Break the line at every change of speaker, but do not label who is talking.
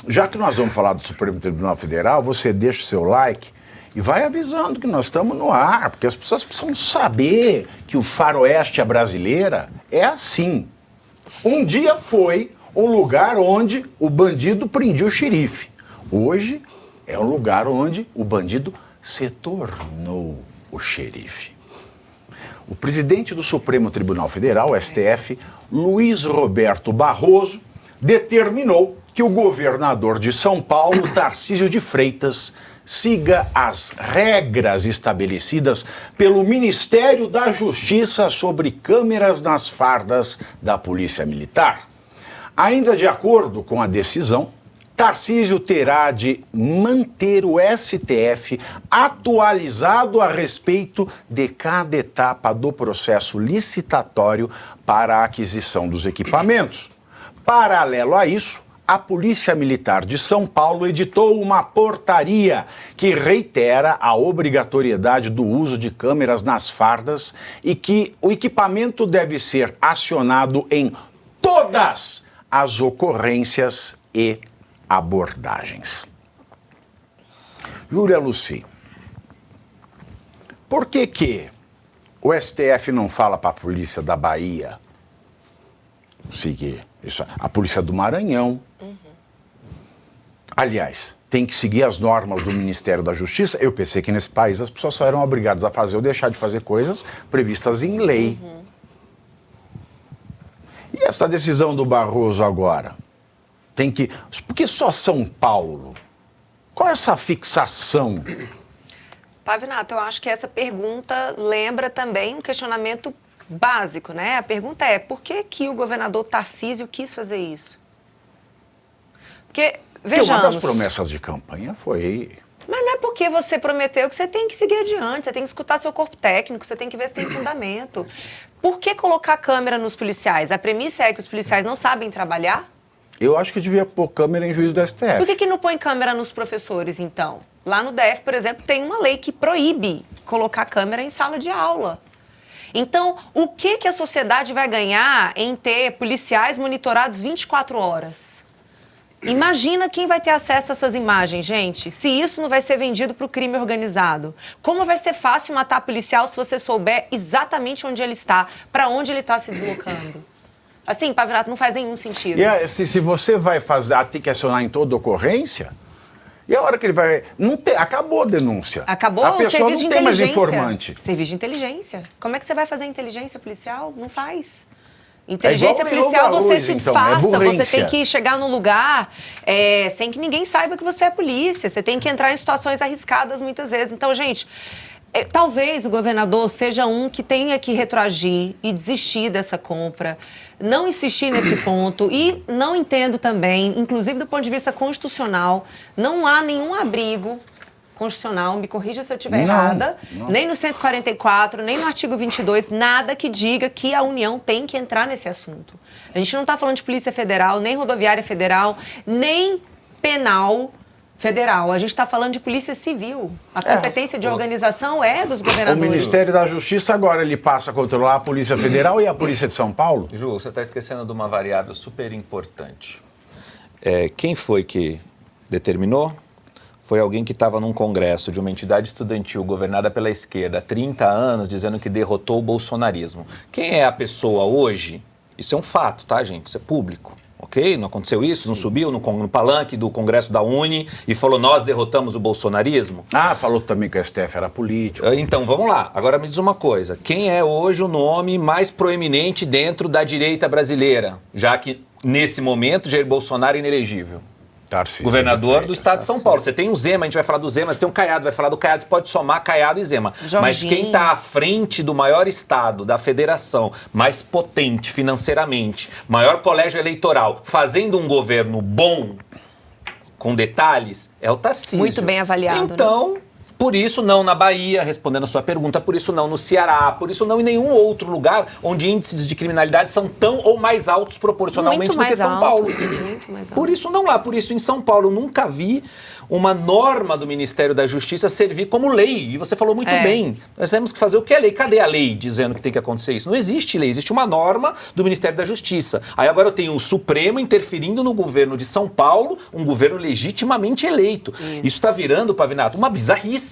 Já que nós vamos falar do Supremo Tribunal Federal, você deixa o seu like e vai avisando que nós estamos no ar, porque as pessoas precisam saber que o faroeste brasileira é assim. Um dia foi um lugar onde o bandido prendia o xerife. Hoje é um lugar onde o bandido se tornou o xerife. O presidente do Supremo Tribunal Federal, STF, Luiz Roberto Barroso, determinou que o governador de São Paulo, Tarcísio de Freitas, siga as regras estabelecidas pelo Ministério da Justiça sobre câmeras nas fardas da Polícia Militar. Ainda de acordo com a decisão, Tarcísio terá de manter o STF atualizado a respeito de cada etapa do processo licitatório para a aquisição dos equipamentos. Paralelo a isso, a Polícia Militar de São Paulo editou uma portaria que reitera a obrigatoriedade do uso de câmeras nas fardas e que o equipamento deve ser acionado em todas as ocorrências e abordagens. Júlia Luci, por que o STF não fala para a polícia da Bahia seguir isso? A polícia do Maranhão. Aliás, tem que seguir as normas do Ministério da Justiça. Eu pensei que nesse país as pessoas só eram obrigadas a fazer ou deixar de fazer coisas previstas em lei. E essa decisão do Barroso agora? Tem que... Por que só São Paulo? Qual é essa fixação?
Pavinato, eu acho que essa pergunta lembra também um questionamento básico, né? A pergunta é, por que o governador Tarcísio quis fazer isso? Porque, vejamos...
Porque uma das promessas de campanha foi...
Mas não é porque você prometeu que você tem que seguir adiante, você tem que escutar seu corpo técnico, você tem que ver se tem fundamento. Por que colocar câmera nos policiais? A premissa é que os policiais não sabem trabalhar?
Eu acho que devia pôr câmera em juiz do STF.
Por que não põe câmera nos professores, então? Lá no DF, por exemplo, tem uma lei que proíbe colocar câmera em sala de aula. Então, o que a sociedade vai ganhar em ter policiais monitorados 24 horas? Imagina quem vai ter acesso a essas imagens, gente. Se isso não vai ser vendido para o crime organizado. Como vai ser fácil matar policial se você souber exatamente onde ele está, para onde ele está se deslocando? Assim, Pavinato, não faz nenhum sentido.
E se você vai fazer, tem que acionar em toda ocorrência, e a hora que ele vai... acabou a denúncia.
Acabou
a
o
pessoa
serviço
não
de
tem mais
inteligência.
informante.
Serviço de inteligência. Como é que você vai fazer inteligência policial? Não faz. Inteligência
igual
policial, você
Luz,
se
então,
disfarça, você
burrência.
tem que chegar num lugar sem que ninguém saiba que você é polícia, você tem que entrar em situações arriscadas muitas vezes. Então, gente, talvez o governador seja um que tenha que retroagir e desistir dessa compra, não insistir nesse ponto e não entendo também, inclusive do ponto de vista constitucional, não há nenhum abrigo constitucional, me corrija se eu estiver errada, nem no 144, nem no artigo 22, nada que diga que a União tem que entrar nesse assunto. A gente não está falando de Polícia Federal, nem Rodoviária Federal, nem Penal Federal. A gente está falando de Polícia Civil. A competência de organização é dos governadores.
O Ministério da Justiça agora ele passa a controlar a Polícia Federal e a Polícia de São Paulo?
Ju, você está esquecendo de uma variável super importante. Quem foi que determinou? Foi alguém que estava num congresso de uma entidade estudantil governada pela esquerda há 30 anos, dizendo que derrotou o bolsonarismo. Quem é a pessoa hoje? Isso é um fato, tá, gente? Isso é público, ok? Não aconteceu isso? Não subiu no palanque do Congresso da Uni e falou, nós derrotamos o bolsonarismo?
Falou também que o STF era político.
Então, vamos lá. Agora me diz uma coisa. Quem é hoje o nome mais proeminente dentro da direita brasileira? Já que, nesse momento, Jair Bolsonaro é inelegível.
Tarcísio
Governador do estado de São Paulo. Você tem o Zema, a gente vai falar do Zema, você tem o Caiado, vai falar do Caiado, você pode somar Caiado e Zema.
Jorginho.
Mas quem está à frente do maior estado, da federação, mais potente financeiramente, maior colégio eleitoral, fazendo um governo bom, com detalhes, é o Tarcísio.
Muito bem avaliado,
Então, Por isso não na Bahia, respondendo a sua pergunta, por isso não no Ceará, por isso não em nenhum outro lugar onde índices de criminalidade são tão ou mais altos proporcionalmente do que São Paulo.
Muito mais alto.
Por isso não lá, por isso em São Paulo eu nunca vi uma norma do Ministério da Justiça servir como lei. E você falou muito bem, nós temos que fazer o que é lei. Cadê a lei dizendo que tem que acontecer isso? Não existe lei, existe uma norma do Ministério da Justiça. Aí agora eu tenho o Supremo interferindo no governo de São Paulo, um governo legitimamente eleito. Isso está virando, Pavinato, uma bizarrice.